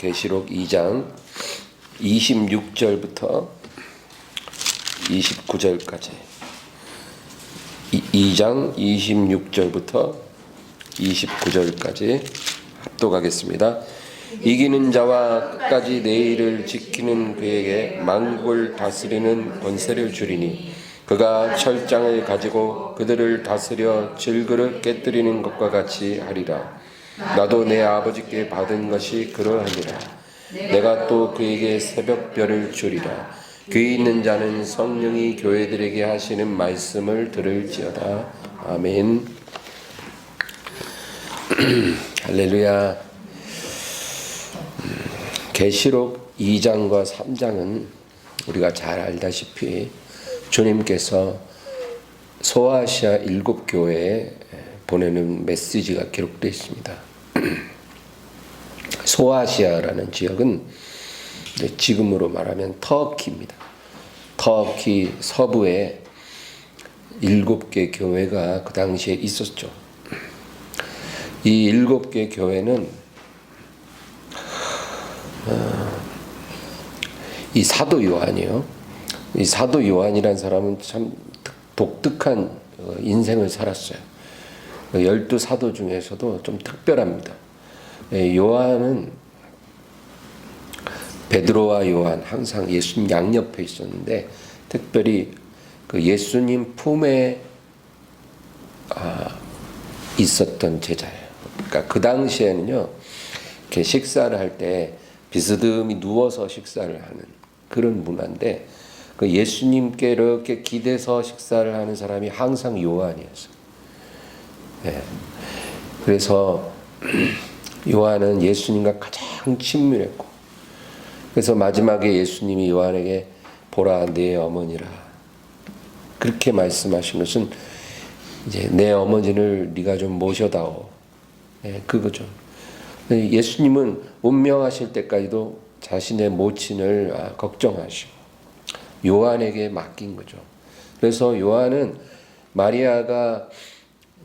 계시록 2장 26절부터 29절까지 2장 26절부터 29절까지 합독하겠습니다. 이기는 자와 끝까지 내 일을 지키는 그에게 만국을 다스리는 권세를 주리니 그가 철장을 가지고 그들을 다스려 질그릇 깨뜨리는 것과 같이 하리라. 나도 내 아버지께 받은 것이 그러하니라. 내가 또 그에게 새벽별을 주리라. 귀 있는 자는 성령이 교회들에게 하시는 말씀을 들을지어다. 아멘. 할렐루야. 계시록 2장과 3장은 우리가 잘 알다시피 주님께서 소아시아 7교회에 보내는 메시지가 기록되어 있습니다. 소아시아라는 지역은 지금으로 말하면 터키입니다. 터키 서부에 7개 교회가 그 당시에 있었죠. 이 7개 교회는 이 사도 요한이요. 이 사도 요한이라는 사람은 참 독특한 인생을 살았어요. 12사도 중에서도 좀 특별합니다. 요한은 베드로와 요한 항상 예수님 양옆에 있었는데 특별히 그 예수님 품에 있었던 제자예요. 그러니까 그 당시에는요, 이렇게 식사를 할 때 비스듬히 누워서 식사를 하는 그런 문화인데 그 예수님께 이렇게 기대서 식사를 하는 사람이 항상 요한이었어요. 네. 그래서 요한은 예수님과 가장 친밀했고, 그래서 마지막에 예수님이 요한에게 보라 내 어머니라 그렇게 말씀하신 것은 이제 내 어머니를 네가 좀 모셔다오. 네, 그거죠. 예수님은 운명하실 때까지도 자신의 모친을 걱정하시고 요한에게 맡긴 거죠. 그래서 요한은 마리아가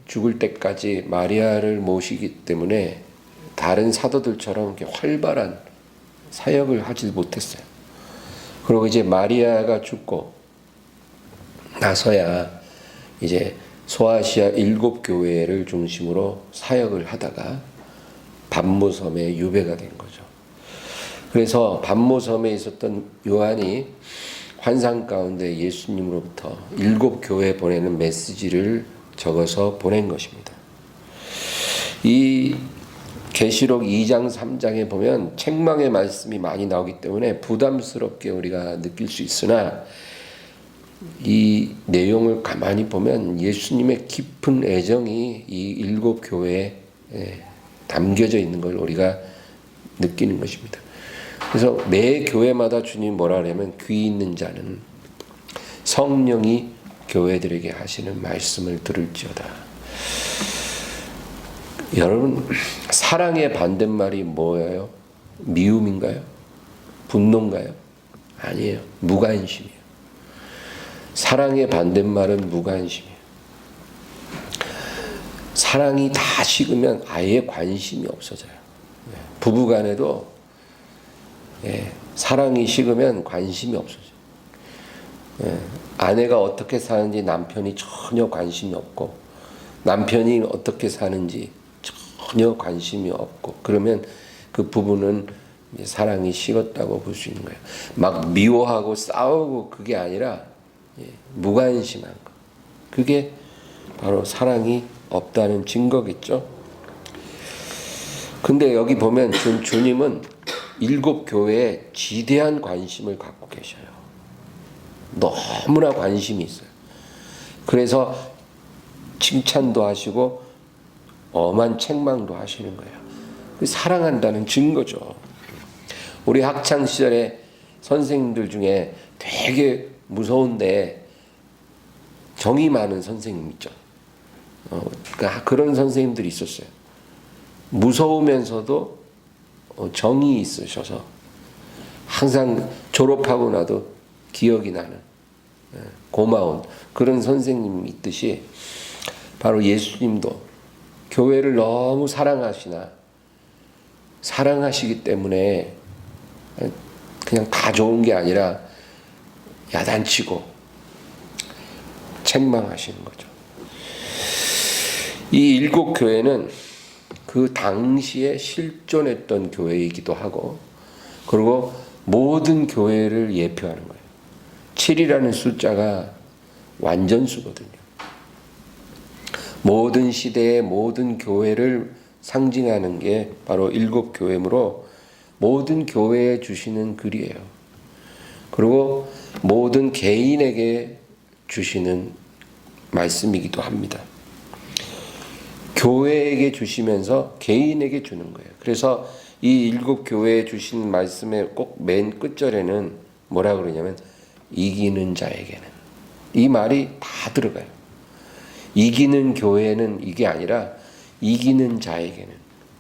죽을 때까지 마리아를 모시기 때문에 다른 사도들처럼 이렇게 활발한 사역을 하지 못했어요. 그리고 이제 마리아가 죽고 나서야 이제 소아시아 7교회를 중심으로 사역을 하다가 반모섬에 유배가 된 거죠. 그래서 반모섬에 있었던 요한이 환상 가운데 예수님으로부터 7교회에 보내는 메시지를 적어서 보낸 것입니다. 이 계시록 2장 3장에 보면 책망의 말씀이 많이 나오기 때문에 부담스럽게 우리가 느낄 수 있으나 이 내용을 가만히 보면 예수님의 깊은 애정이 이 7교회에 담겨져 있는 걸 우리가 느끼는 것입니다. 그래서 매 교회마다 주님이 뭐라 하냐면 귀 있는 자는 성령이 교회들에게 하시는 말씀을 들을지어다. 여러분, 사랑의 반대말이 뭐예요? 미움인가요? 분노인가요? 아니에요. 무관심이에요. 사랑의 반대말은 무관심이에요. 사랑이 다 식으면 아예 관심이 없어져요. 부부간에도 사랑이 식으면 관심이 없어져요. 아내가 어떻게 사는지 남편이 전혀 관심이 없고 남편이 어떻게 사는지 전혀 관심이 없고 그러면 그 부부는 사랑이 식었다고 볼 수 있는 거예요. 막 미워하고 싸우고 그게 아니라 무관심한 거. 그게 바로 사랑이 없다는 증거겠죠. 근데 여기 보면 주님은 7교회에 지대한 관심을 갖고 계셔요. 너무나 관심이 있어요. 그래서 칭찬도 하시고 엄한 책망도 하시는 거예요. 사랑한다는 증거죠. 우리 학창 시절에 선생님들 중에 되게 무서운데 정이 많은 선생님 있죠. 그러니까 그런 선생님들이 있었어요. 무서우면서도 정이 있으셔서 항상 졸업하고 나도 기억이 나는 고마운 그런 선생님이 있듯이 바로 예수님도 교회를 너무 사랑하시나 사랑하시기 때문에 그냥 다 좋은 게 아니라 야단치고 책망하시는 거죠. 이 일곱 교회는 그 당시에 실존했던 교회이기도 하고, 그리고 모든 교회를 예표하는 거예요. 7이라는 숫자가 완전수거든요. 모든 시대의 모든 교회를 상징하는 게 바로 일곱 교회이므로 모든 교회에 주시는 글이에요. 그리고 모든 개인에게 주시는 말씀이기도 합니다. 교회에게 주시면서 개인에게 주는 거예요. 그래서 이 일곱 교회에 주신 말씀의 꼭 맨 끝절에는 뭐라 그러냐면 이기는 자에게는, 이 말이 다 들어가요. 이기는 교회는 이게 아니라 이기는 자에게는,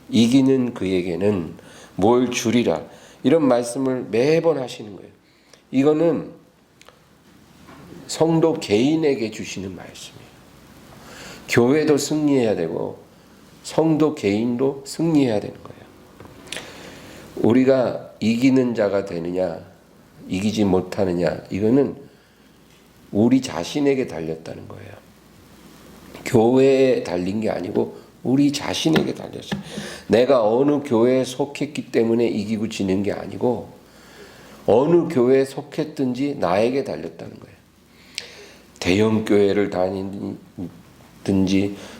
이기는 그에게는 뭘 주리라, 이런 말씀을 매번 하시는 거예요. 이거는 성도 개인에게 주시는 말씀이에요. 교회도 승리해야 되고 성도 개인도 승리해야 되는 거예요. 우리가 이기는 자가 되느냐 이기지 못하느냐, 이거는 우리 자신에게 달렸다는 거예요. 교회에 달린 게 아니고 우리 자신에게 달렸어요. 내가 어느 교회에 속했기 때문에 이기고 지는 게 아니고 어느 교회에 속했든지 나에게 달렸다는 거예요. 대형 교회를 다니든지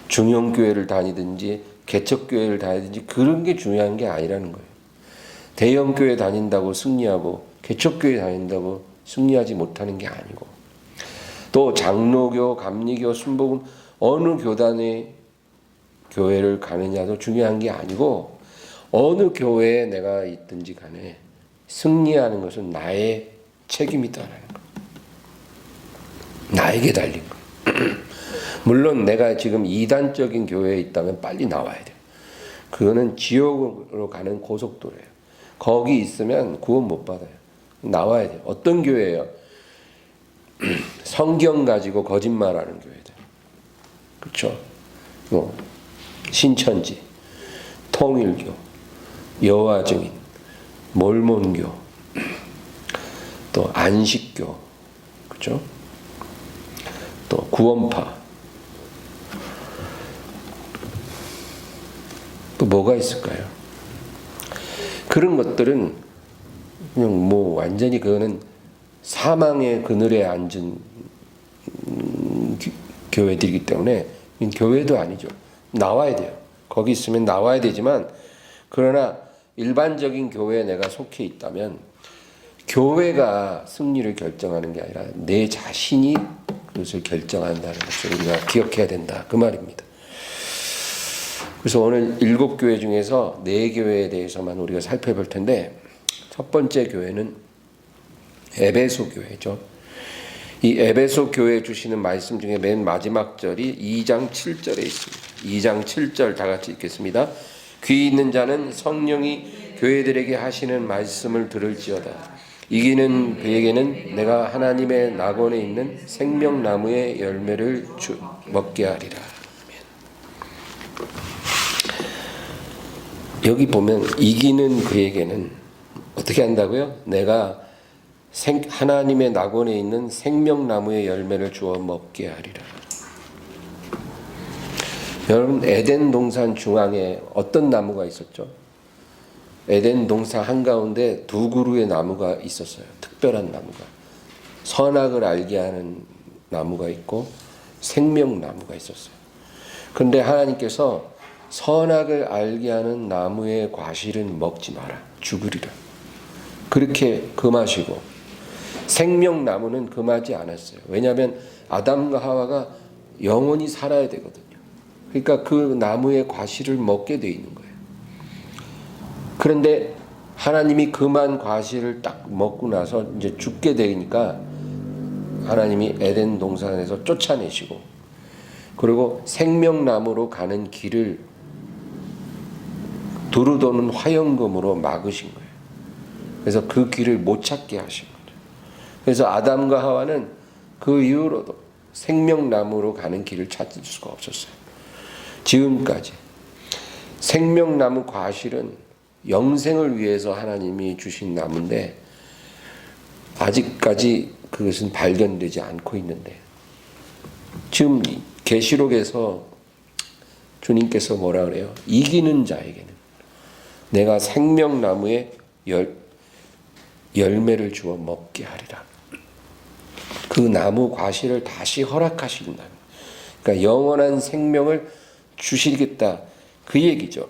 중형 교회를 다니든지 개척 교회를 다니든지 그런 게 중요한 게 아니라는 거예요. 대형 교회 다닌다고 승리하고 개척 교회 다닌다고 승리하지 못하는 게 아니고, 또 장로교, 감리교, 순복음 어느 교단의 교회를 가느냐도 중요한 게 아니고 어느 교회에 내가 있든지 간에 승리하는 것은 나의 책임이다라는 거. 나에게 달린 거. 물론 내가 지금 이단적인 교회에 있다면 빨리 나와야 돼요. 그거는 지옥으로 가는 고속도로예요. 거기 있으면 구원 못 받아요. 나와야 돼요. 어떤 교회예요? 성경 가지고 거짓말하는 교회들. 그렇죠? 뭐 신천지, 통일교, 여호와 증인, 몰몬교, 또 안식교, 그렇죠? 또 구원파, 또 뭐가 있을까요? 그런 것들은 그냥 뭐 완전히 그거는 사망의 그늘에 앉은 교회들이기 때문에 교회도 아니죠. 나와야 돼요. 거기 있으면 나와야 되지만, 그러나 일반적인 교회에 내가 속해 있다면 교회가 승리를 결정하는 게 아니라 내 자신이 그것을 결정한다는 것을 우리가 기억해야 된다, 그 말입니다. 그래서 오늘 7교회 중에서 4교회에 대해서만 우리가 살펴볼 텐데, 첫 번째 교회는 에베소 교회죠. 이 에베소 교회에 주시는 말씀 중에 맨 마지막 절이 2장 7절에 있습니다. 2장 7절 다 같이 읽겠습니다. 귀 있는 자는 성령이 교회들에게 하시는 말씀을 들을지어다. 이기는 그에게는 내가 하나님의 낙원에 있는 생명나무의 열매를 먹게 하리라. 여기 보면 이기는 그에게는 어떻게 한다고요? 내가 하나님의 낙원에 있는 생명나무의 열매를 주어 먹게 하리라. 여러분, 에덴 동산 중앙에 어떤 나무가 있었죠? 에덴 동산 한가운데 2그루의 나무가 있었어요. 특별한 나무가. 선악을 알게 하는 나무가 있고 생명나무가 있었어요. 그런데 하나님께서 선악을 알게 하는 나무의 과실은 먹지 마라. 죽으리라. 그렇게 금하시고 생명나무는 금하지 않았어요. 왜냐하면 아담과 하와가 영원히 살아야 되거든요. 그러니까 그 나무의 과실을 먹게 돼 있는 거예요. 그런데 하나님이 금한 과실을 딱 먹고 나서 이제 죽게 되니까 하나님이 에덴 동산에서 쫓아내시고, 그리고 생명나무로 가는 길을 두루 도는 화영금으로 막으신 거예요. 그래서 그 길을 못 찾게 하신 거예요. 그래서 아담과 하와는 그 이후로도 생명나무로 가는 길을 찾을 수가 없었어요. 지금까지 생명나무 과실은 영생을 위해서 하나님이 주신 나무인데 아직까지 그것은 발견되지 않고 있는데, 지금 계시록에서 주님께서 뭐라 그래요? 이기는 자에게는 내가 생명나무의 열매를 주어 먹게 하리라. 그 나무 과실을 다시 허락하신다. 그러니까 영원한 생명을 주시겠다, 그 얘기죠.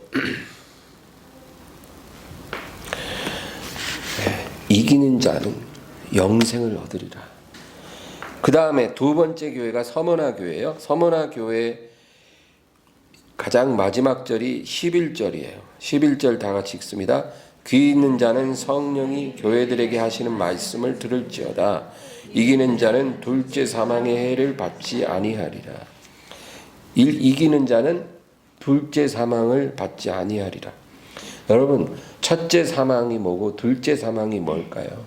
이기는 자는 영생을 얻으리라. 그 다음에 두 번째 교회가 서머나 교회예요. 서머나 교회 가장 마지막 절이 11절이에요. 11절 다 같이 읽습니다. 귀 있는 자는 성령이 교회들에게 하시는 말씀을 들을지어다. 이기는 자는 둘째 사망의 해를 받지 아니하리라. 이기는 자는 둘째 사망을 받지 아니하리라. 여러분, 첫째 사망이 뭐고 둘째 사망이 뭘까요?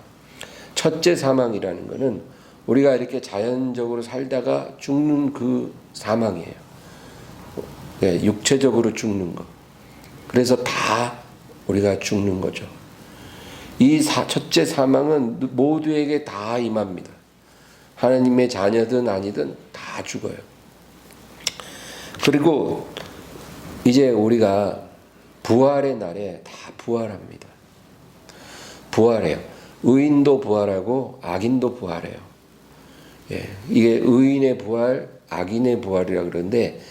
첫째 사망이라는 것은 우리가 이렇게 자연적으로 살다가 죽는 그 사망이에요. 네, 육체적으로 죽는 것. 그래서 다 우리가 죽는 거죠. 이 첫째 사망은 모두에게 다 임합니다. 하나님의 자녀든 아니든 다 죽어요. 그리고 이제 우리가 부활의 날에 다 부활합니다. 부활해요. 의인도 부활하고 악인도 부활해요. 예, 이게 의인의 부활, 악인의 부활이라 그러는데,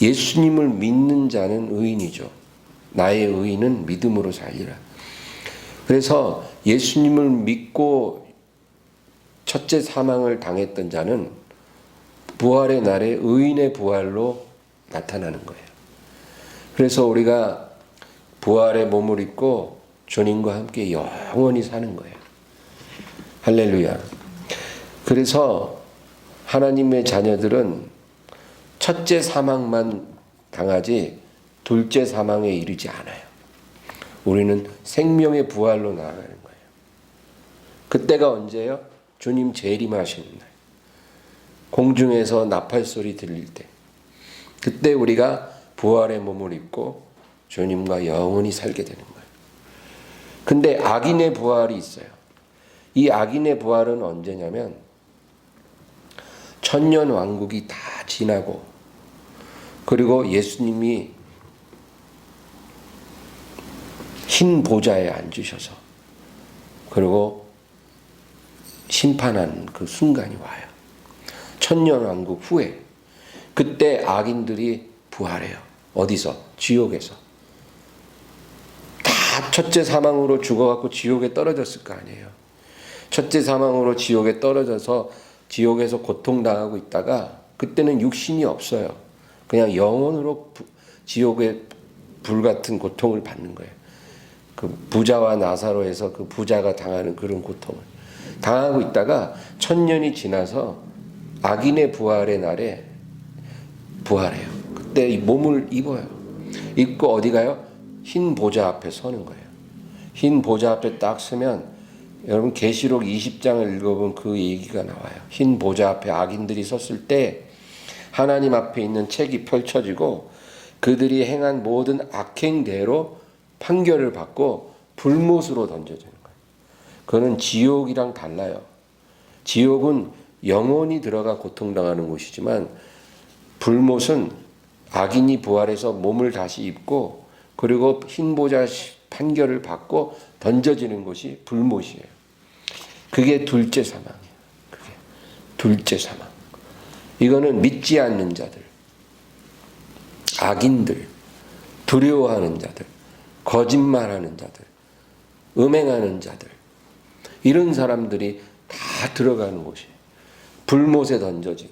예수님을 믿는 자는 의인이죠. 나의 의인은 믿음으로 살리라. 그래서 예수님을 믿고 첫째 사망을 당했던 자는 부활의 날에 의인의 부활로 나타나는 거예요. 그래서 우리가 부활의 몸을 입고 주님과 함께 영원히 사는 거예요. 할렐루야. 그래서 하나님의 자녀들은 첫째 사망만 당하지 둘째 사망에 이르지 않아요. 우리는 생명의 부활로 나아가는 거예요. 그때가 언제예요? 주님 재림하시는 날. 공중에서 나팔 소리 들릴 때. 그때 우리가 부활의 몸을 입고 주님과 영원히 살게 되는 거예요. 근데 악인의 부활이 있어요. 이 악인의 부활은 언제냐면 천년 왕국이 다 지나고, 그리고 예수님이 흰 보좌에 앉으셔서 그리고 심판하는 그 순간이 와요. 천년 왕국 후에. 그때 악인들이 부활해요. 어디서? 지옥에서. 다 첫째 사망으로 죽어갖고 지옥에 떨어졌을 거 아니에요. 첫째 사망으로 지옥에 떨어져서 지옥에서 고통당하고 있다가 그때는 육신이 없어요. 그냥 영혼으로 지옥의 불같은 고통을 받는 거예요. 그 부자와 나사로에서 그 부자가 당하는 그런 고통을 당하고 있다가 천년이 지나서 악인의 부활의 날에 부활해요. 그때 이 몸을 입어요. 입고 어디 가요? 흰 보좌 앞에 서는 거예요. 흰 보좌 앞에 딱 서면, 여러분 계시록 20장을 읽어보면 그 얘기가 나와요. 흰 보좌 앞에 악인들이 섰을 때 하나님 앞에 있는 책이 펼쳐지고 그들이 행한 모든 악행대로 판결을 받고 불못으로 던져지는 거예요. 그거는 지옥이랑 달라요. 지옥은 영혼이 들어가 고통당하는 곳이지만 불못은 악인이 부활해서 몸을 다시 입고 그리고 흰 보좌 판결을 받고 던져지는 것이 불못이에요. 그게 둘째 사망이에요. 그게 둘째 사망. 이거는 믿지 않는 자들, 악인들, 두려워하는 자들, 거짓말하는 자들, 음행하는 자들, 이런 사람들이 다 들어가는 곳이에요. 불못에 던져진.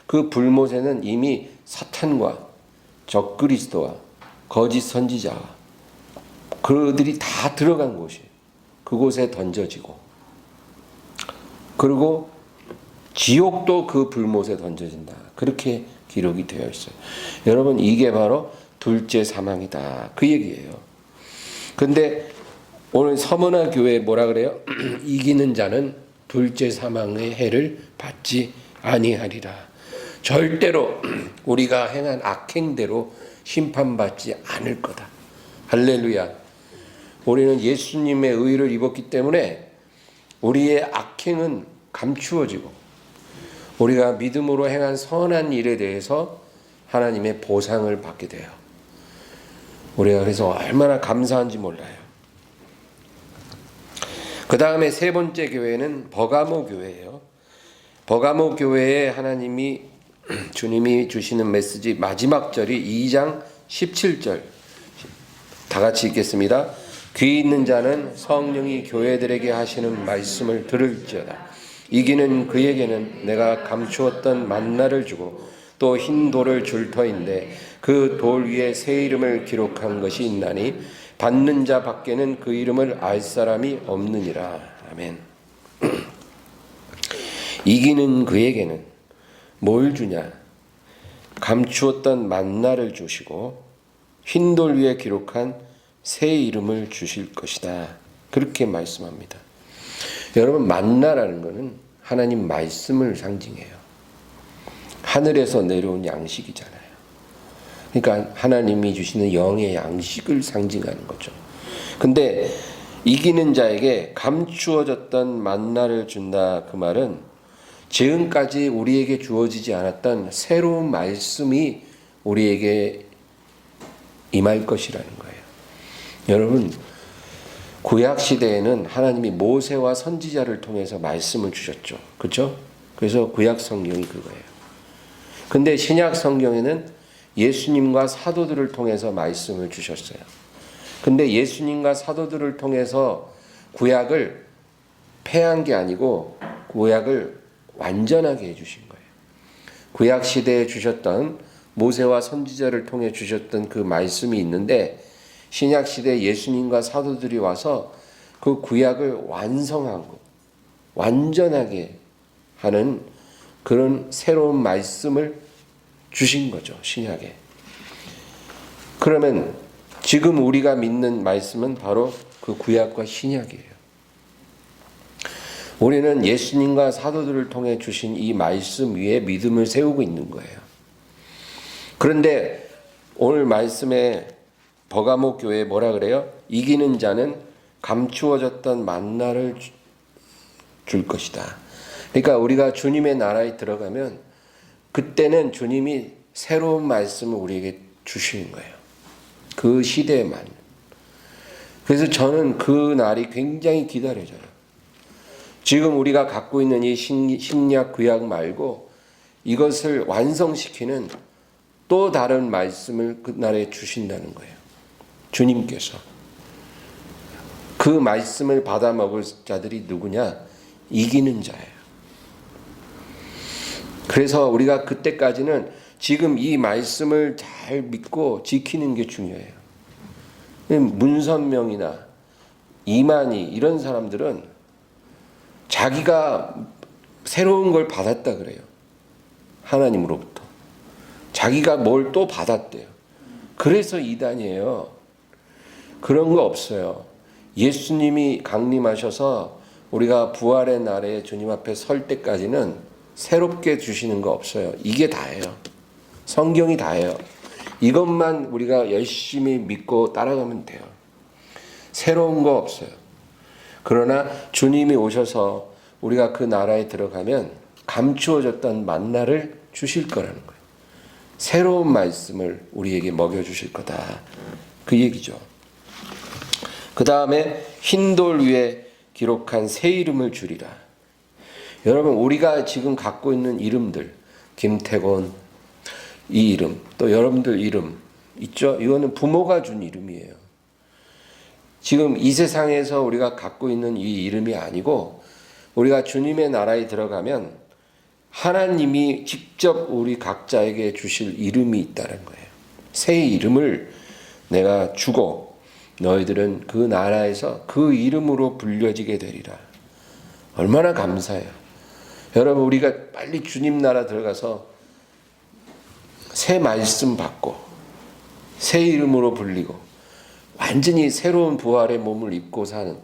그 불못에는 이미 사탄과 적그리스도와 거짓 선지자와 그들이 다 들어간 곳이에요. 그곳에 던져지고, 그리고 지옥도 그 불못에 던져진다. 그렇게 기록이 되어 있어요. 여러분, 이게 바로 둘째 사망이다. 그 얘기예요. 근데 오늘 서머나 교회에 뭐라 그래요? 이기는 자는 둘째 사망의 해를 받지 아니하리라. 절대로 우리가 행한 악행대로 심판받지 않을 거다. 할렐루야. 우리는 예수님의 의를 입었기 때문에 우리의 악행은 감추어지고 우리가 믿음으로 행한 선한 일에 대해서 하나님의 보상을 받게 돼요. 우리가 그래서 얼마나 감사한지 몰라요. 그 다음에 세 번째 교회는 버가모 교회예요. 버가모 교회에 주님이 주시는 메시지 마지막 절이 2장 17절 다 같이 읽겠습니다. 귀 있는 자는 성령이 교회들에게 하시는 말씀을 들을지어다. 이기는 그에게는 내가 감추었던 만나를 주고 또 흰 돌을 줄 터인데 그 돌 위에 새 이름을 기록한 것이 있나니 받는 자 밖에는 그 이름을 알 사람이 없느니라. 아멘. 이기는 그에게는 뭘 주냐? 감추었던 만나를 주시고 흰 돌 위에 기록한 새 이름을 주실 것이다. 그렇게 말씀합니다. 여러분, 만나라는 것은 하나님 말씀을 상징해요. 하늘에서 내려온 양식이잖아요. 그러니까 하나님이 주시는 영의 양식을 상징하는 거죠. 근데 이기는 자에게 감추어졌던 만나를 준다, 그 말은 지금까지 우리에게 주어지지 않았던 새로운 말씀이 우리에게 임할 것이라는 거예요. 여러분, 구약 시대에는 하나님이 모세와 선지자를 통해서 말씀을 주셨죠. 그렇죠? 그래서 구약 성경이 그거예요. 근데 신약 성경에는 예수님과 사도들을 통해서 말씀을 주셨어요. 근데 예수님과 사도들을 통해서 구약을 폐한 게 아니고 구약을 완전하게 해주신 거예요. 구약 시대에 주셨던 모세와 선지자를 통해 주셨던 그 말씀이 있는데 신약 시대에 예수님과 사도들이 와서 그 구약을 완성하고 완전하게 하는 그런 새로운 말씀을 주신 거죠, 신약에. 그러면 지금 우리가 믿는 말씀은 바로 그 구약과 신약이에요. 우리는 예수님과 사도들을 통해 주신 이 말씀 위에 믿음을 세우고 있는 거예요. 그런데 오늘 말씀에 버가모 교회에 뭐라 그래요? 이기는 자는 감추어졌던 만나를 줄 것이다. 그러니까 우리가 주님의 나라에 들어가면 그때는 주님이 새로운 말씀을 우리에게 주시는 거예요. 그 시대에만. 그래서 저는 그 날이 굉장히 기다려져요. 지금 우리가 갖고 있는 이 신약 구약 말고 이것을 완성시키는 또 다른 말씀을 그날에 주신다는 거예요. 주님께서. 그 말씀을 받아 먹을 자들이 누구냐? 이기는 자예요. 그래서 우리가 그때까지는 지금 이 말씀을 잘 믿고 지키는 게 중요해요. 문선명이나 이만희 이런 사람들은 자기가 새로운 걸 받았다 그래요. 하나님으로부터. 자기가 뭘 또 받았대요. 그래서 이단이에요. 그런 거 없어요. 예수님이 강림하셔서 우리가 부활의 날에 주님 앞에 설 때까지는 새롭게 주시는 거 없어요. 이게 다예요. 성경이 다예요. 이것만 우리가 열심히 믿고 따라가면 돼요. 새로운 거 없어요. 그러나 주님이 오셔서 우리가 그 나라에 들어가면 감추어졌던 만나를 주실 거라는 거예요. 새로운 말씀을 우리에게 먹여주실 거다. 그 얘기죠. 그 다음에 흰 돌 위에 기록한 새 이름을 주리라. 여러분, 우리가 지금 갖고 있는 이름들, 김태곤 이 이름, 또 여러분들 이름 있죠? 이거는 부모가 준 이름이에요. 지금 이 세상에서 우리가 갖고 있는 이 이름이 아니고 우리가 주님의 나라에 들어가면 하나님이 직접 우리 각자에게 주실 이름이 있다는 거예요. 새 이름을 내가 주고 너희들은 그 나라에서 그 이름으로 불려지게 되리라. 얼마나 감사해요. 여러분, 우리가 빨리 주님 나라 들어가서 새 말씀 받고 새 이름으로 불리고 완전히 새로운 부활의 몸을 입고 사는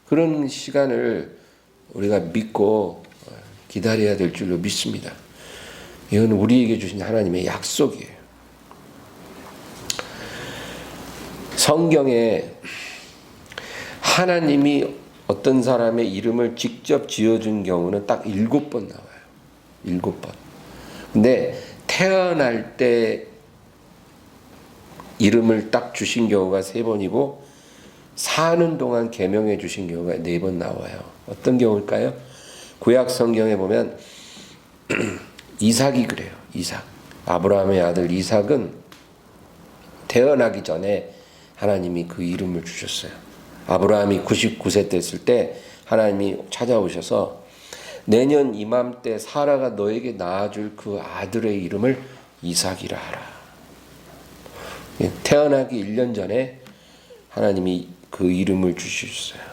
그런 시간을 우리가 믿고 기다려야 될 줄로 믿습니다. 이건 우리에게 주신 하나님의 약속이에요. 성경에 하나님이 어떤 사람의 이름을 직접 지어준 경우는 딱 7번 나와요. 7번. 근데 태어날 때 이름을 딱 주신 경우가 3번이고 사는 동안 계명해 주신 경우가 4번 나와요. 어떤 경우일까요? 구약 성경에 보면 이삭이 그래요. 이삭. 아브라함의 아들 이삭은 태어나기 전에 하나님이 그 이름을 주셨어요. 아브라함이 99세 됐을 때 하나님이 찾아오셔서 내년 이맘때 사라가 너에게 낳아줄 그 아들의 이름을 이삭이라 하라. 태어나기 1년 전에 하나님이 그 이름을 주셨어요.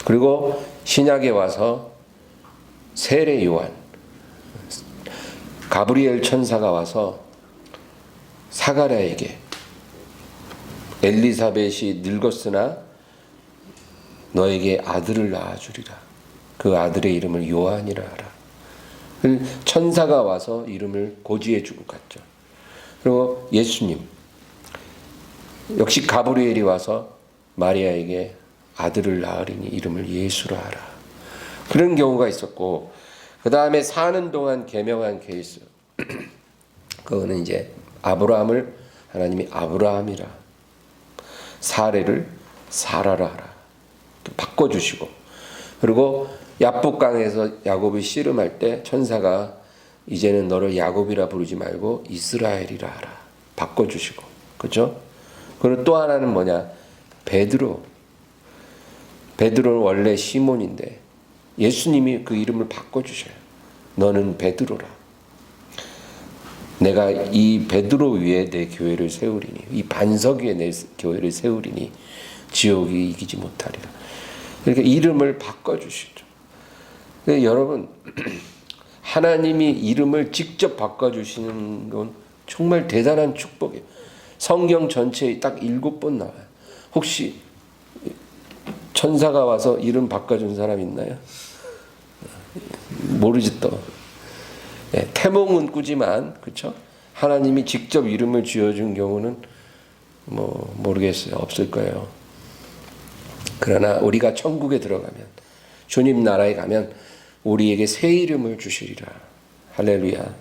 그리고 신약에 와서 세례 요한, 가브리엘 천사가 와서 사가랴에게 엘리사벳이 늙었으나 너에게 아들을 낳아주리라. 그 아들의 이름을 요한이라 하라. 천사가 와서 이름을 고지해주고 갔죠. 그리고 예수님 역시 가브리엘이 와서 마리아에게 아들을 낳으리니 이름을 예수라 하라. 그런 경우가 있었고, 그 다음에 사는 동안 계명한 케이스 그거는 이제 아브라함을 하나님이 아브라함이라, 사레를 사라라 하라 바꿔주시고, 그리고 야복강에서 야곱이 씨름할 때 천사가 이제는 너를 야곱이라 부르지 말고 이스라엘이라 하라 바꿔주시고, 그렇죠? 그리고 또 하나는 뭐냐, 베드로는 원래 시몬인데 예수님이 그 이름을 바꿔주셔요. 너는 베드로라. 내가 이 베드로 위에 내 교회를 세우리니, 이 반석 위에 내 교회를 세우리니 지옥이 이기지 못하리라. 이렇게 이름을 바꿔주시죠. 여러분, 하나님이 이름을 직접 바꿔주시는 건 정말 대단한 축복이에요. 성경 전체에 딱 7번 나와요. 혹시 천사가 와서 이름 바꿔준 사람 있나요? 모르지 또. 태몽은 꾸지만, 그렇죠? 하나님이 직접 이름을 지어준 경우는 모르겠어요. 없을 거예요. 그러나 우리가 천국에 들어가면, 주님 나라에 가면 우리에게 새 이름을 주시리라. 할렐루야.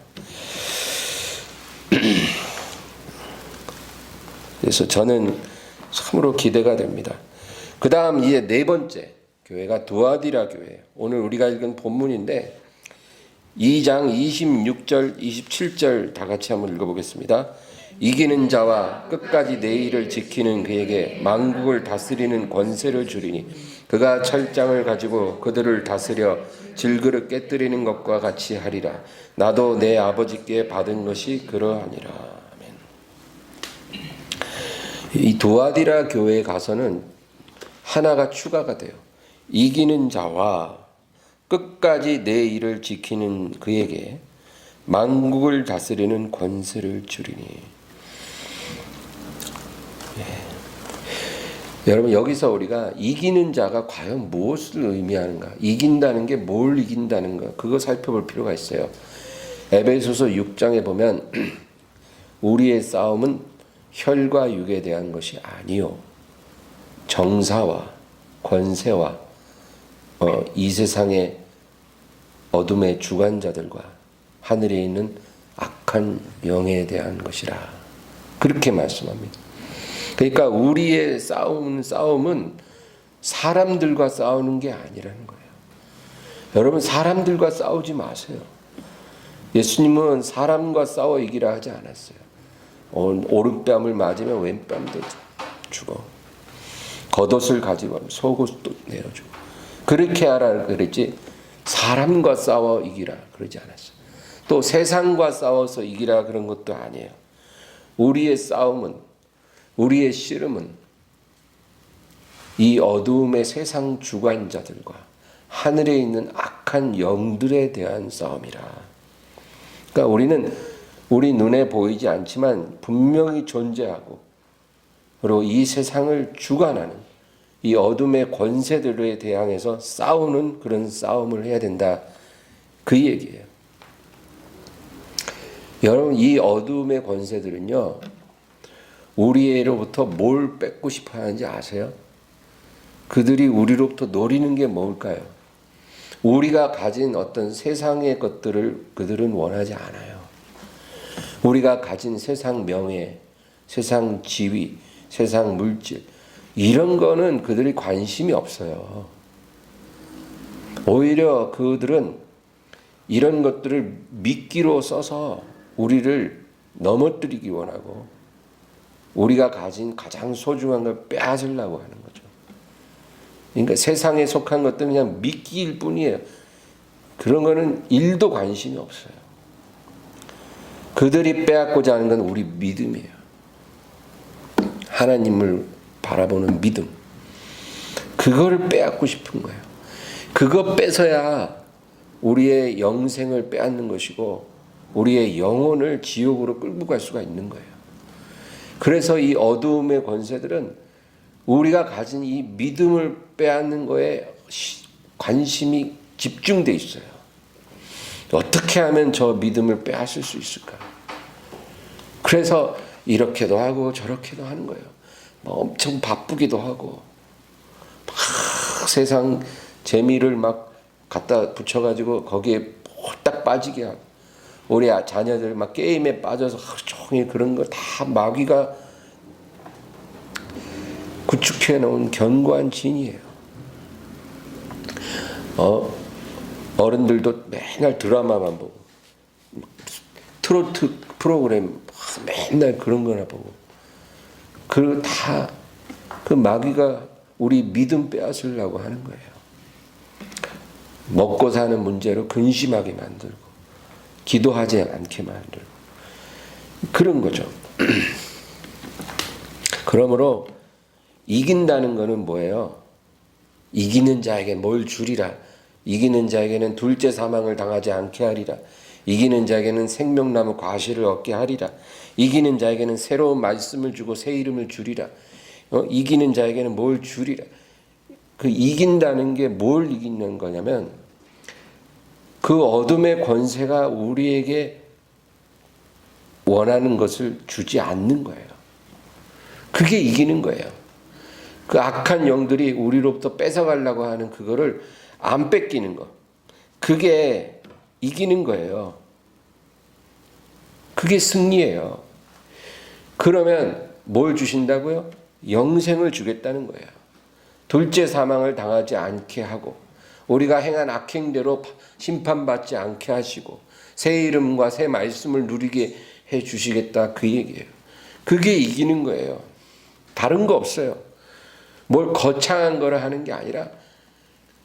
그래서 저는 참으로 기대가 됩니다. 그 다음 이제 4번째 교회가 두아디라 교회예요. 오늘 우리가 읽은 본문인데 2장 26절 27절 다 같이 한번 읽어보겠습니다. 이기는 자와 끝까지 내 일을 지키는 그에게 만국을 다스리는 권세를 주리니 그가 철장을 가지고 그들을 다스려 질그릇 깨뜨리는 것과 같이 하리라. 나도 내 아버지께 받은 것이 그러하니라. 아멘. 이 두아디라 교회에 가서는 하나가 추가가 돼요. 이기는 자와 끝까지 내 일을 지키는 그에게 만국을 다스리는 권세를 주리니. 여러분, 여기서 우리가 이기는 자가 과연 무엇을 의미하는가, 이긴다는 게 뭘 이긴다는가, 그거 살펴볼 필요가 있어요. 에베소서 6장에 보면 우리의 싸움은 혈과 육에 대한 것이 아니요 정사와 권세와 이 세상의 어둠의 주관자들과 하늘에 있는 악한 영에 대한 것이라, 그렇게 말씀합니다. 그러니까 우리의 싸움은 사람들과 싸우는 게 아니라는 거예요. 여러분, 사람들과 싸우지 마세요. 예수님은 사람과 싸워 이기라 하지 않았어요. 오른뺨을 맞으면 왼뺨도 죽어. 겉옷을 가지고 속옷도 내어주고. 그렇게 하라 그랬지 사람과 싸워 이기라 그러지 않았어요. 또 세상과 싸워서 이기라 그런 것도 아니에요. 우리의 싸움은, 우리의 씨름은 이 어두움의 세상 주관자들과 하늘에 있는 악한 영들에 대한 싸움이라. 그러니까 우리는 우리 눈에 보이지 않지만 분명히 존재하고, 그리고 이 세상을 주관하는 이 어둠의 권세들에 대항해서 싸우는 그런 싸움을 해야 된다, 그 얘기예요. 여러분, 이 어둠의 권세들은요, 우리로부터 뭘 뺏고 싶어 하는지 아세요? 그들이 우리로부터 노리는 게 뭘까요? 우리가 가진 어떤 세상의 것들을 그들은 원하지 않아요. 우리가 가진 세상 명예, 세상 지위, 세상 물질, 이런 거는 그들이 관심이 없어요. 오히려 그들은 이런 것들을 미끼로 써서 우리를 넘어뜨리기 원하고 우리가 가진 가장 소중한 걸 빼앗으려고 하는 거죠. 그러니까 세상에 속한 것들은 그냥 미끼일 뿐이에요. 그런 거는 일도 관심이 없어요. 그들이 빼앗고자 하는 건 우리 믿음이에요. 하나님을 바라보는 믿음. 그거를 빼앗고 싶은 거예요. 그거 뺏어야 우리의 영생을 빼앗는 것이고 우리의 영혼을 지옥으로 끌고 갈 수가 있는 거예요. 그래서 이 어두움의 권세들은 우리가 가진 이 믿음을 빼앗는 거에 관심이 집중돼 있어요. 어떻게 하면 저 믿음을 빼앗을 수 있을까? 그래서 이렇게도 하고 저렇게도 하는 거예요. 엄청 바쁘기도 하고 막 세상 재미를 막 갖다 붙여가지고 거기에 홀딱 빠지게 하고 우리 자녀들 막 게임에 빠져서 하루 종일 그런 거 다 마귀가 구축해 놓은 견고한 진이에요. 어른들도 맨날 드라마만 보고 트로트 프로그램 맨날 그런 거나 보고 그 다 그 마귀가 우리 믿음 빼앗으려고 하는 거예요. 먹고 사는 문제로 근심하게 만들고 기도하지 않게 만들고 그런 거죠. 그러므로 이긴다는 것은 뭐예요? 이기는 자에게 뭘 주리라. 이기는 자에게는 둘째 사망을 당하지 않게 하리라. 이기는 자에게는 생명나무 과실을 얻게 하리라. 이기는 자에게는 새로운 말씀을 주고 새 이름을 주리라. 이기는 자에게는 뭘 주리라. 그 이긴다는 게 뭘 이기는 거냐면 그 어둠의 권세가 우리에게 원하는 것을 주지 않는 거예요. 그게 이기는 거예요. 그 악한 영들이 우리로부터 뺏어가려고 하는 그거를 안 뺏기는 거. 그게 이기는 거예요. 그게 승리예요. 그러면 뭘 주신다고요? 영생을 주겠다는 거예요. 둘째 사망을 당하지 않게 하고 우리가 행한 악행대로 심판받지 않게 하시고 새 이름과 새 말씀을 누리게 해 주시겠다 그 얘기예요. 그게 이기는 거예요. 다른 거 없어요. 뭘 거창한 거를 하는 게 아니라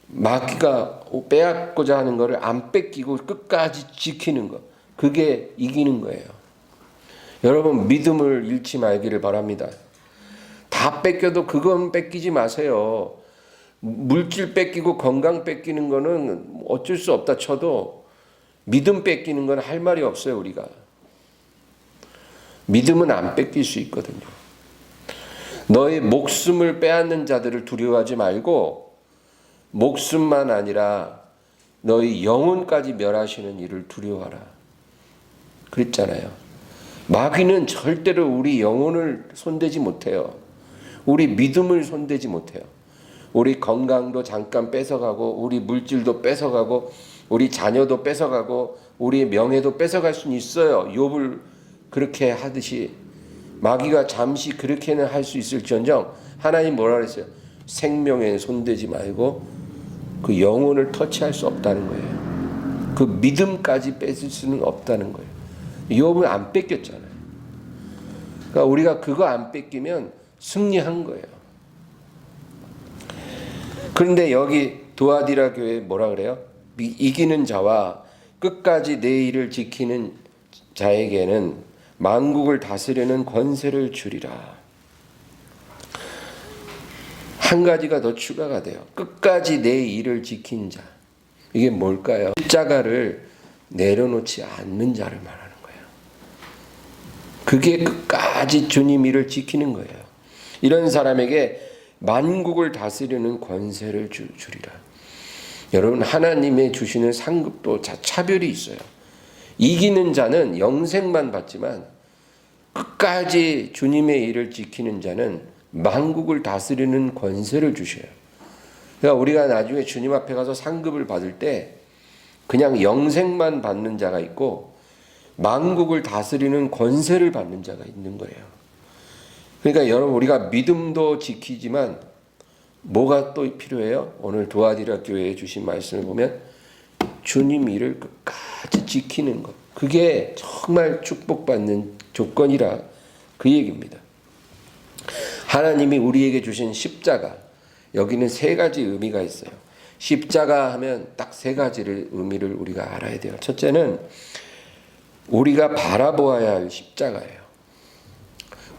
마귀가 빼앗고자 하는 거를 안 뺏기고 끝까지 지키는 거. 그게 이기는 거예요. 여러분 믿음을 잃지 말기를 바랍니다. 다 뺏겨도 그건 뺏기지 마세요. 물질 뺏기고 건강 뺏기는 거는 어쩔 수 없다 쳐도 믿음 뺏기는 건 할 말이 없어요. 우리가 믿음은 안 뺏길 수 있거든요. 너의 목숨을 빼앗는 자들을 두려워하지 말고 목숨만 아니라 너의 영혼까지 멸하시는 이를 두려워하라 그랬잖아요. 마귀는 절대로 우리 영혼을 손대지 못해요. 우리 믿음을 손대지 못해요. 우리 건강도 잠깐 뺏어가고 우리 물질도 뺏어가고 우리 자녀도 뺏어가고 우리 명예도 뺏어갈 수는 있어요. 욥을 그렇게 하듯이 마귀가 잠시 그렇게는 할 수 있을지언정 하나님 뭐라 그랬어요? 생명에 손대지 말고 그 영혼을 터치할 수 없다는 거예요. 그 믿음까지 뺏을 수는 없다는 거예요. 욥은 안 뺏겼잖아요. 그러니까 우리가 그거 안 뺏기면 승리한 거예요. 그런데 여기 두아디라 교회 뭐라 그래요? 이기는 자와 끝까지 내 일을 지키는 자에게는 만국을 다스리는 권세를 주리라. 한 가지가 더 추가가 돼요. 끝까지 내 일을 지킨 자. 이게 뭘까요? 십자가를 내려놓지 않는 자를 말하는 거예요. 그게 끝까지 주님 일을 지키는 거예요. 이런 사람에게 만국을 다스리는 권세를 주리라. 여러분 하나님의 주시는 상급도 차별이 있어요. 이기는 자는 영생만 받지만 끝까지 주님의 일을 지키는 자는 만국을 다스리는 권세를 주셔요. 그러니까 우리가 나중에 주님 앞에 가서 상급을 받을 때 그냥 영생만 받는 자가 있고 만국을 다스리는 권세를 받는 자가 있는 거예요. 그러니까 여러분, 우리가 믿음도 지키지만 뭐가 또 필요해요? 오늘 도아디라 교회에 주신 말씀을 보면 주님 일을 끝까지 지키는 것, 그게 정말 축복받는 조건이라 그 얘기입니다. 하나님이 우리에게 주신 십자가, 여기는 세 가지 의미가 있어요. 십자가 하면 딱 세 가지를 의미를 우리가 알아야 돼요. 첫째는 우리가 바라보아야 할 십자가예요.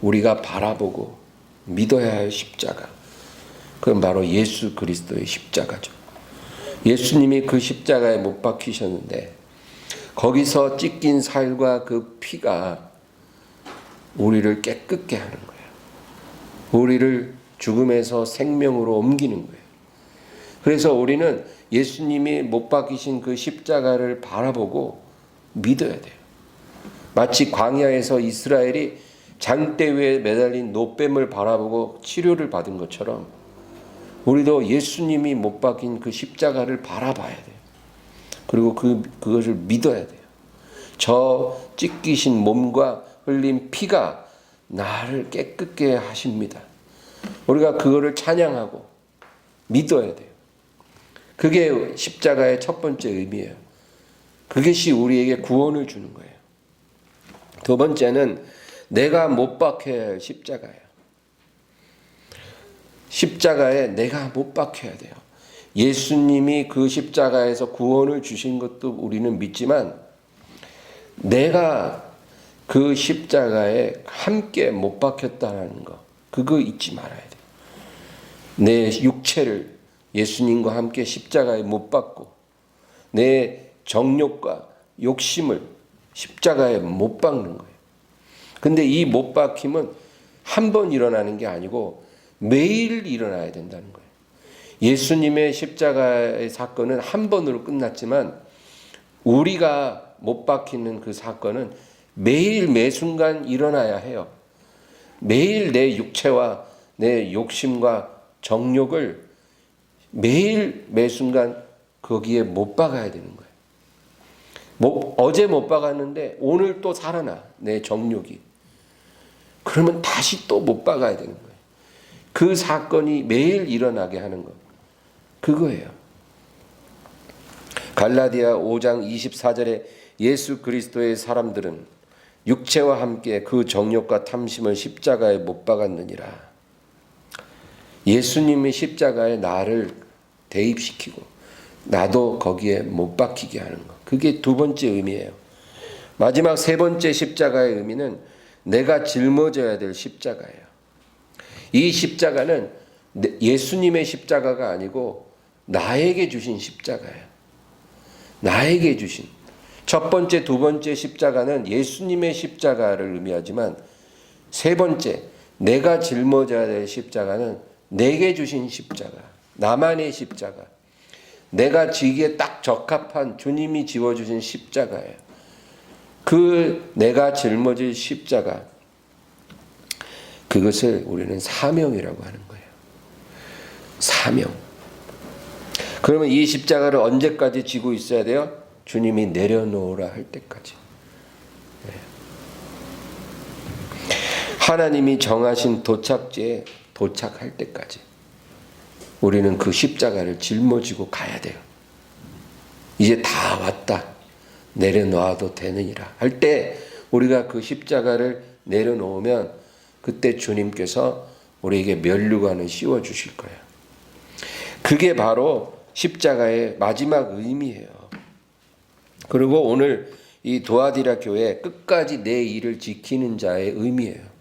우리가 바라보고 믿어야 할 십자가. 그건 바로 예수 그리스도의 십자가죠. 예수님이 그 십자가에 못 박히셨는데 거기서 찢긴 살과 그 피가 우리를 깨끗게 하는 거예요. 우리를 죽음에서 생명으로 옮기는 거예요. 그래서 우리는 예수님이 못 박히신 그 십자가를 바라보고 믿어야 돼요. 마치 광야에서 이스라엘이 장대 위에 매달린 노뱀을 바라보고 치료를 받은 것처럼 우리도 예수님이 못 박힌 그 십자가를 바라봐야 돼요. 그리고 그것을 믿어야 돼요. 저 찢기신 몸과 흘린 피가 나를 깨끗게 하십니다. 우리가 그거를 찬양하고 믿어야 돼요. 그게 십자가의 첫 번째 의미예요. 그것이 우리에게 구원을 주는 거예요. 두 번째는 내가 못 박혀야 할 십자가예요. 십자가에 내가 못 박혀야 돼요. 예수님이 그 십자가에서 구원을 주신 것도 우리는 믿지만 내가 그 십자가에 함께 못 박혔다는 거, 그거 잊지 말아야 돼요. 내 육체를 예수님과 함께 십자가에 못 박고 내 정욕과 욕심을 십자가에 못 박는 거예요. 근데 이 못 박힘은 한 번 일어나는 게 아니고 매일 일어나야 된다는 거예요. 예수님의 십자가의 사건은 한 번으로 끝났지만 우리가 못 박히는 그 사건은 매일 매순간 일어나야 해요. 매일 내 육체와 내 욕심과 정욕을 매일 매순간 거기에 못 박아야 되는 거예요. 어제 못 박았는데 오늘 또 살아나, 내 정욕이. 그러면 다시 또 못 박아야 되는 거예요. 그 사건이 매일 일어나게 하는 것, 그거예요. 갈라디아 5장 24절에 예수 그리스도의 사람들은 육체와 함께 그 정욕과 탐심을 십자가에 못 박았느니라. 예수님이 십자가에 나를 대입시키고 나도 거기에 못 박히게 하는 것, 그게 두 번째 의미예요. 마지막 세 번째 십자가의 의미는 내가 짊어져야 될 십자가예요. 이 십자가는 예수님의 십자가가 아니고 나에게 주신 십자가예요. 나에게 주신. 첫 번째, 두 번째 십자가는 예수님의 십자가를 의미하지만 세 번째, 내가 짊어져야 될 십자가는 내게 주신 십자가, 나만의 십자가, 내가 지기에 딱 적합한 주님이 지워주신 십자가예요. 그 내가 짊어질 십자가, 그것을 우리는 사명이라고 하는 거예요. 사명. 그러면 이 십자가를 언제까지 지고 있어야 돼요? 주님이 내려놓으라 할 때까지. 하나님이 정하신 도착지에 도착할 때까지 우리는 그 십자가를 짊어지고 가야 돼요. 이제 다 왔다, 내려놓아도 되느니라 할 때 우리가 그 십자가를 내려놓으면 그때 주님께서 우리에게 면류관을 씌워주실 거예요. 그게 바로 십자가의 마지막 의미예요. 그리고 오늘 이 도아디라 교회 끝까지 내 일을 지키는 자의 의미예요.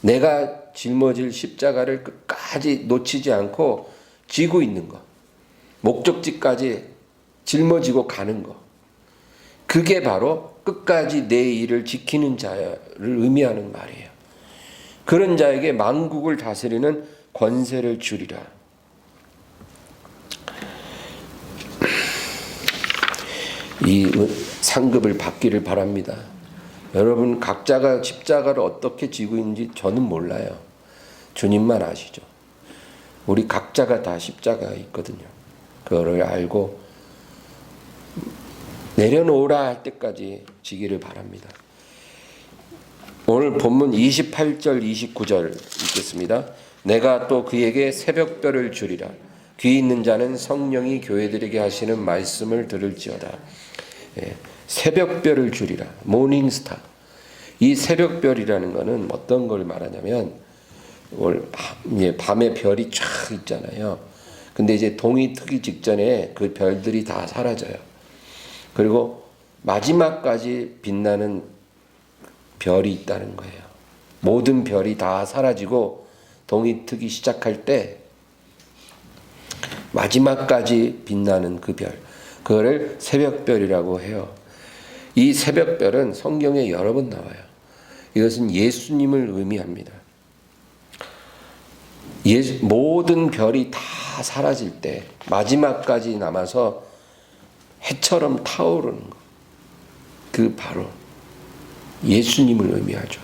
내가 짊어질 십자가를 끝까지 놓치지 않고 지고 있는 것, 목적지까지 짊어지고 가는 것, 그게 바로 끝까지 내 일을 지키는 자를 의미하는 말이에요. 그런 자에게 만국을 다스리는 권세를 주리라. 이 상급을 받기를 바랍니다. 여러분 각자가 십자가를 어떻게 지고 있는지 저는 몰라요. 주님만 아시죠. 우리 각자가 다 십자가가 있거든요. 그거를 알고 내려놓으라 할 때까지 지기를 바랍니다. 오늘 본문 28절 29절 읽겠습니다. 내가 또 그에게 새벽별을 주리라. 귀 있는 자는 성령이 교회들에게 하시는 말씀을 들을지어다. 새벽별을 주리라. 모닝스타. 이 새벽별이라는 것은 어떤 걸 말하냐면 밤에 별이 쫙 있잖아요. 근데 이제 동이 트기 직전에 그 별들이 다 사라져요. 그리고 마지막까지 빛나는 별이 있다는 거예요. 모든 별이 다 사라지고 동이 트기 시작할 때 마지막까지 빛나는 그 별, 그거를 새벽별이라고 해요. 이 새벽별은 성경에 여러 번 나와요. 이것은 예수님을 의미합니다. 모든 별이 다 사라질 때 마지막까지 남아서 해처럼 타오르는 것, 그 바로 예수님을 의미하죠.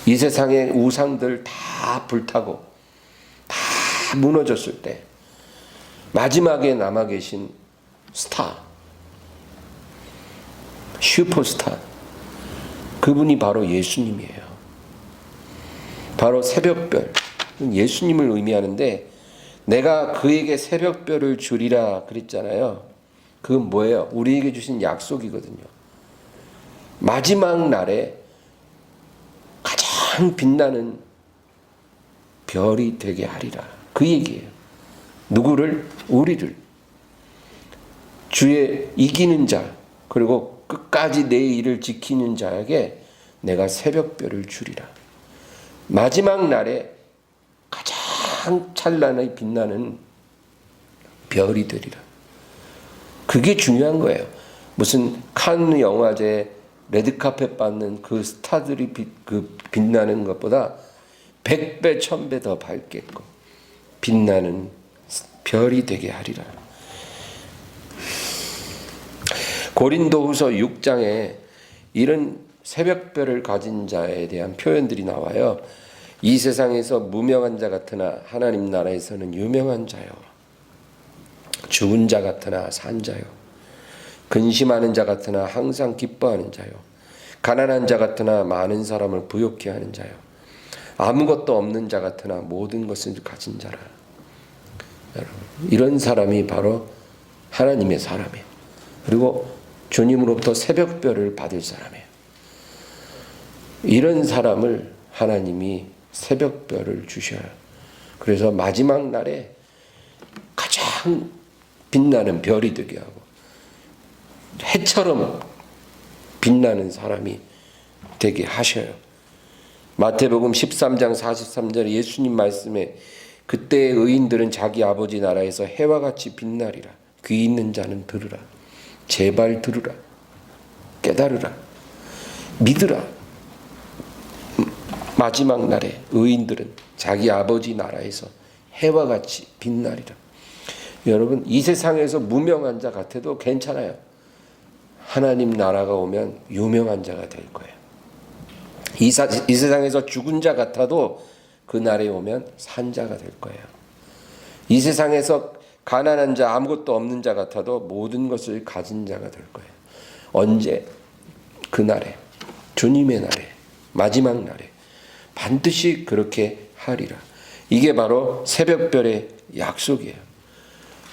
이 세상의 우상들 다 불타고 다 무너졌을 때 마지막에 남아 계신 스타, 슈퍼스타, 그분이 바로 예수님이에요. 바로 새벽별, 예수님을 의미하는데 내가 그에게 새벽별을 주리라 그랬잖아요. 그건 뭐예요? 우리에게 주신 약속이거든요. 마지막 날에 가장 빛나는 별이 되게 하리라. 그 얘기예요. 누구를? 우리를. 주의 이기는 자, 그리고 끝까지 내 일을 지키는 자에게 내가 새벽별을 주리라. 마지막 날에 가장 찬란하게 빛나는 별이 되리라. 그게 중요한 거예요. 무슨 칸 영화제 레드카펫 받는 그 스타들이 빛나는 것보다 100배, 1000배 더 밝겠고 빛나는 별이 되게 하리라. 고린도후서 6장에 이런 새벽별을 가진 자에 대한 표현들이 나와요. 이 세상에서 무명한 자 같으나 하나님 나라에서는 유명한 자요. 죽은 자 같으나 산 자요. 근심하는 자 같으나 항상 기뻐하는 자요. 가난한 자 같으나 많은 사람을 부욕케 하는 자요. 아무것도 없는 자 같으나 모든 것을 가진 자라. 여러분, 이런 사람이 바로 하나님의 사람이에요. 그리고 주님으로부터 새벽별을 받을 사람이에요. 이런 사람을 하나님이 새벽별을 주셔요. 그래서 마지막 날에 가장 빛나는 별이 되게 하고 해처럼 빛나는 사람이 되게 하셔요. 마태복음 13장 43절에 예수님 말씀에 그때의 의인들은 자기 아버지 나라에서 해와 같이 빛나리라. 귀 있는 자는 들으라. 제발 들으라. 깨달으라. 믿으라. 마지막 날에 의인들은 자기 아버지 나라에서 해와 같이 빛나리라. 여러분, 이 세상에서 무명한 자 같아도 괜찮아요. 하나님 나라가 오면 유명한 자가 될 거예요. 이 세상에서 죽은 자 같아도 그 날에 오면 산 자가 될 거예요. 이 세상에서 가난한 자, 아무것도 없는 자 같아도 모든 것을 가진 자가 될 거예요. 언제? 그 날에, 주님의 날에, 마지막 날에 반드시 그렇게 하리라. 이게 바로 새벽별의 약속이에요.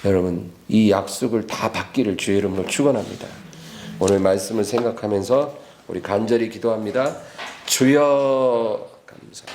여러분, 이 약속을 다 받기를 주의 이름으로 축원합니다. 오늘 말씀을 생각하면서 우리 간절히 기도합니다. 주여, 감사합니다.